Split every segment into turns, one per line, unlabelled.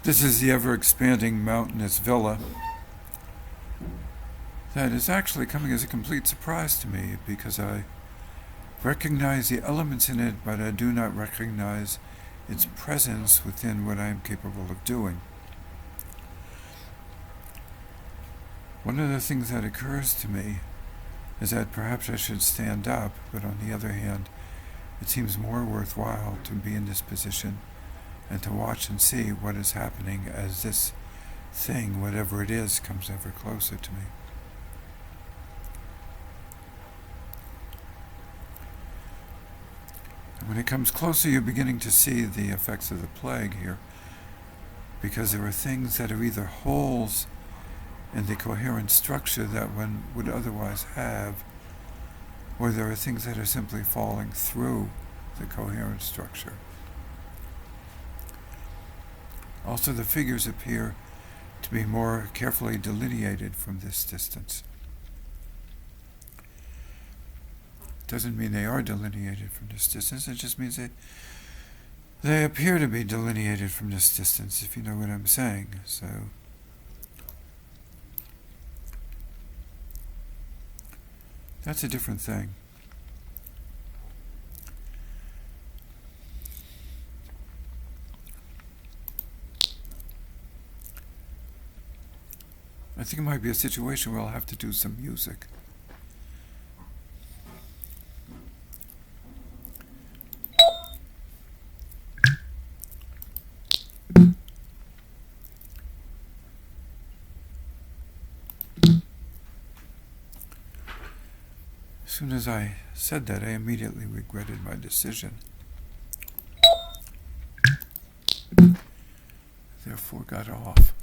This is the ever-expanding mountainous villa that is actually coming as a complete surprise to me, because I recognize the elements in it, but I do not recognize its presence within what I am capable of doing. One of the things that occurs to me is that perhaps I should stand up, but on the other hand, it seems more worthwhile to be in this position and to watch and see what is happening as this thing, whatever it is, comes ever closer to me. And when it comes closer, you're beginning to see the effects of the plague here, because there are things that are either holes in the coherent structure that one would otherwise have, or there are things that are simply falling through the coherent structure. Also, the figures appear to be more carefully delineated from this distance. Doesn't mean they are delineated from this distance, it just means they appear to be delineated from this distance, if you know what I'm saying. So, that's a different thing. I think it might be a situation where I'll have to do some music. As soon as I said that, I immediately regretted my decision. Therefore got off.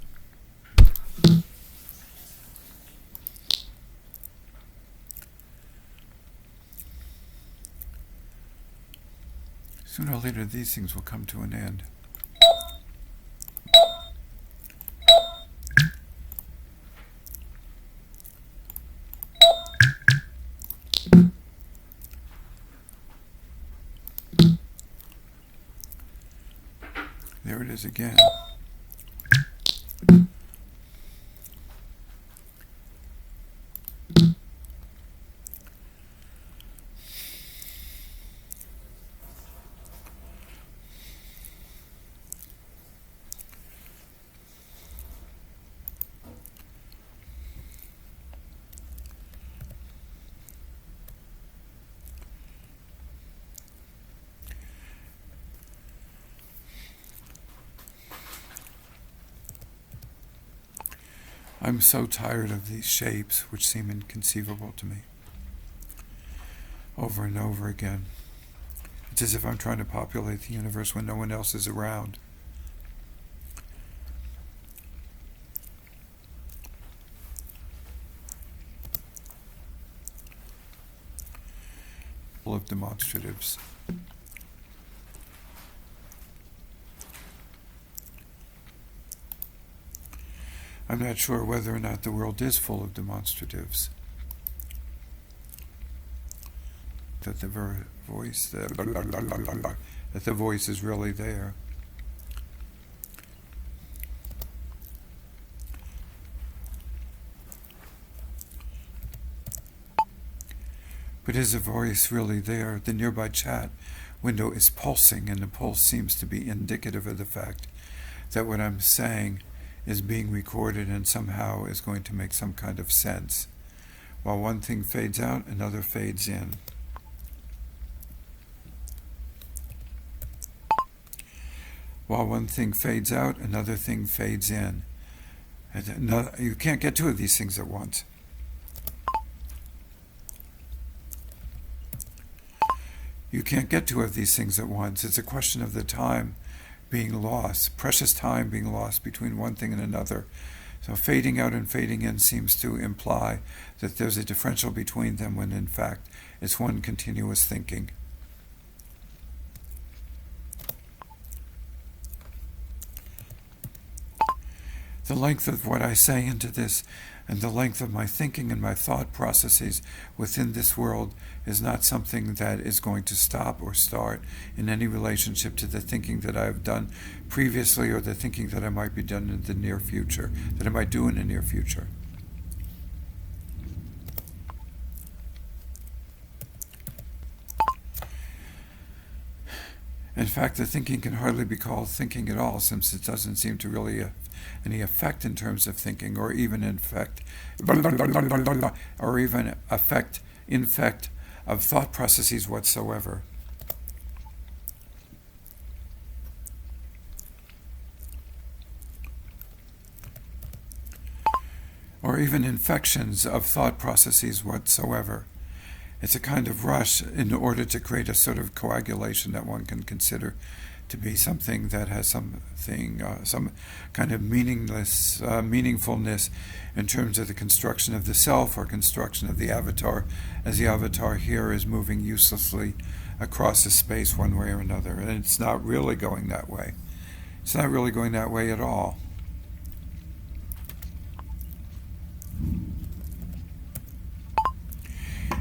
Sooner or later, these things will come to an end. There it is again. I'm so tired of these shapes which seem inconceivable to me. Over and over again. It's as if I'm trying to populate the universe when no one else is around. Full of demonstratives. I'm not sure whether or not the world is full of demonstratives. That the voice, that the voice is really there. But is the voice really there? The nearby chat window is pulsing, and the pulse seems to be indicative of the fact that what I'm saying is being recorded and somehow is going to make some kind of sense. While one thing fades out, another fades in. While one thing fades out, another thing fades in. And you can't get two of these things at once. You can't get two of these things at once. It's a question of the time being lost, precious time being lost between one thing and another. So fading out and fading in seems to imply that there's a differential between them when in fact it's one continuous thinking. The length of what I say into this and the length of my thinking and my thought processes within this world is not something that is going to stop or start in any relationship to the thinking that I've done previously or the thinking that I might be done in the near future, that I might do in the near future. In fact, the thinking can hardly be called thinking at all, since it doesn't seem to really have any effect in terms of thinking, or even infect of thought processes whatsoever. Or even infections of thought processes whatsoever. It's a kind of rush in order to create a sort of coagulation that one can consider to be something that has some kind of meaningfulness in terms of the construction of the self or construction of the avatar, as the avatar here is moving uselessly across a space one way or another. And it's not really going that way. It's not really going that way at all.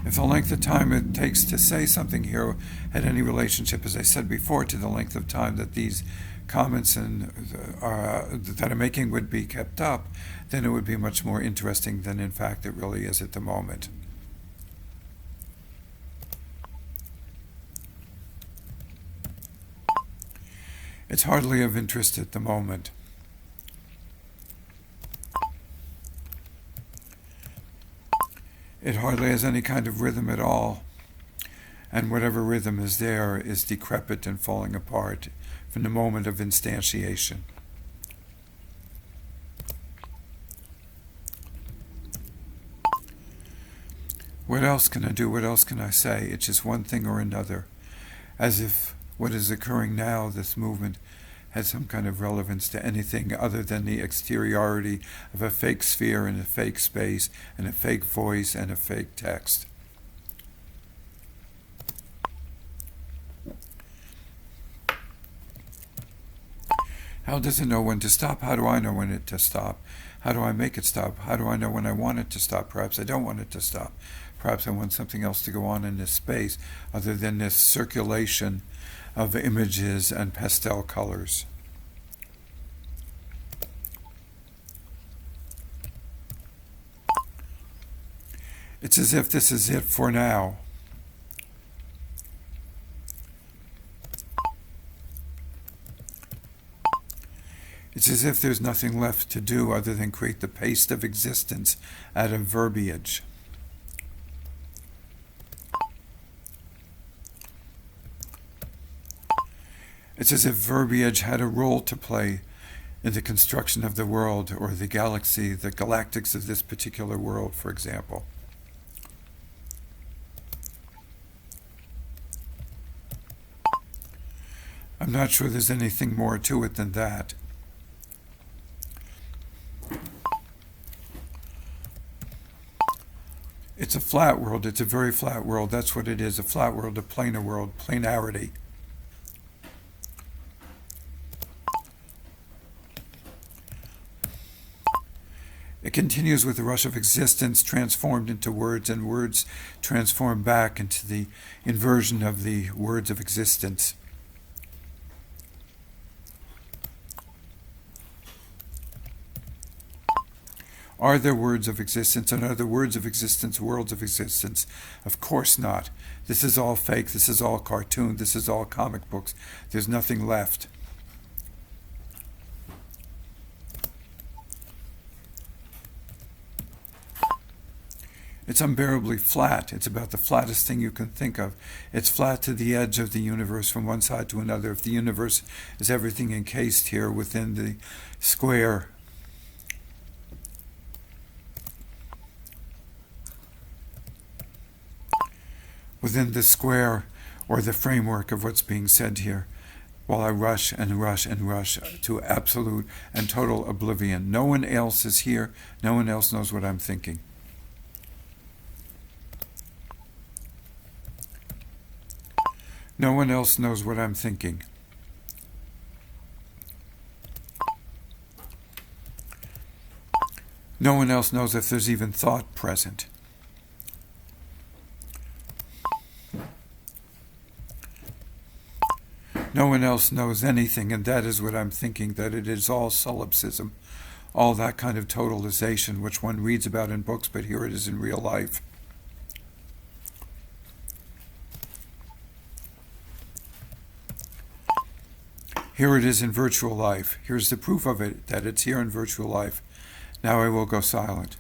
If the length of time it takes to say something here had any relationship, as I said before, to the length of time that these comments that I'm making would be kept up, then it would be much more interesting than in fact it really is at the moment. It's hardly of interest at the moment. It hardly has any kind of rhythm at all, and whatever rhythm is there is decrepit and falling apart from the moment of instantiation. What else can I do? What else can I say? It's just one thing or another, as if what is occurring now, this movement, had some kind of relevance to anything other than the exteriority of a fake sphere and a fake space and a fake voice and a fake text. How does it know when to stop? How do I know when it to stop? How do I make it stop? How do I know when I want it to stop? Perhaps I don't want it to stop. Perhaps I want something else to go on in this space other than this circulation of images and pastel colors. It's as if this is it for now. It's as if there's nothing left to do other than create the paste of existence out of verbiage. It's as if verbiage had a role to play in the construction of the world or the galaxy, the galactics of this particular world, for example. I'm not sure there's anything more to it than that. It's a flat world. It's a very flat world. That's what it is, a flat world, a planar world, planarity. It continues with the rush of existence transformed into words, and words transformed back into the inversion of the words of existence. Are there words of existence, and are the words of existence worlds of existence? Of course not. This is all fake. This is all cartoon. This is all comic books. There's nothing left. It's unbearably flat. It's about the flattest thing you can think of. It's flat to the edge of the universe from one side to another. If the universe is everything encased here within the square, or the framework of what's being said here, while I rush and rush and rush to absolute and total oblivion. No one else is here. No one else knows what I'm thinking. No one else knows what I'm thinking. No one else knows if there's even thought present. No one else knows anything, and that is what I'm thinking, that it is all solipsism, all that kind of totalization which one reads about in books, but here it is in real life. Here it is in virtual life. Here's the proof of it, that it's here in virtual life. Now I will go silent.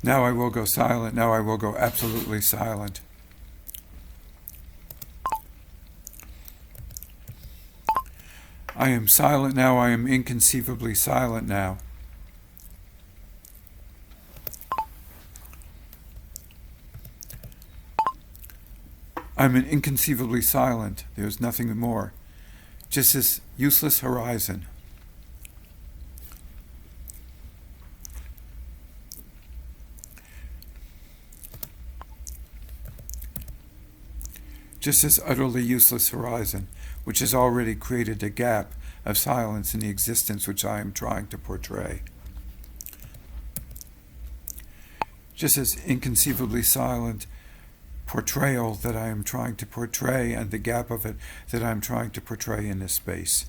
Now I will go silent. Now I will go absolutely silent. I am silent now. I am inconceivably silent now. I'm an inconceivably silent. There's nothing more. Just this useless horizon. Just this utterly useless horizon, which has already created a gap of silence in the existence which I am trying to portray. Just this inconceivably silent portrayal that I am trying to portray, and the gap of it that I am trying to portray in this space.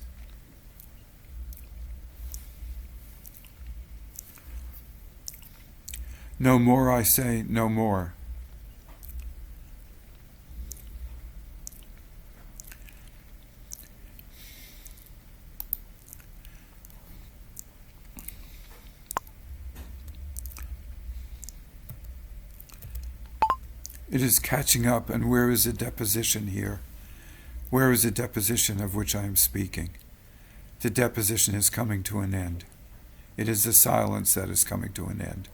No more, I say, no more. It is catching up, and where is the deposition here? Where is the deposition of which I am speaking? The deposition is coming to an end. It is the silence that is coming to an end.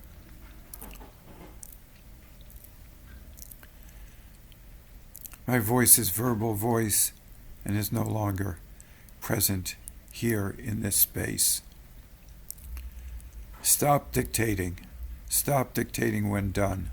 My voice is verbal voice and is no longer present here in this space. Stop dictating. Stop dictating when done.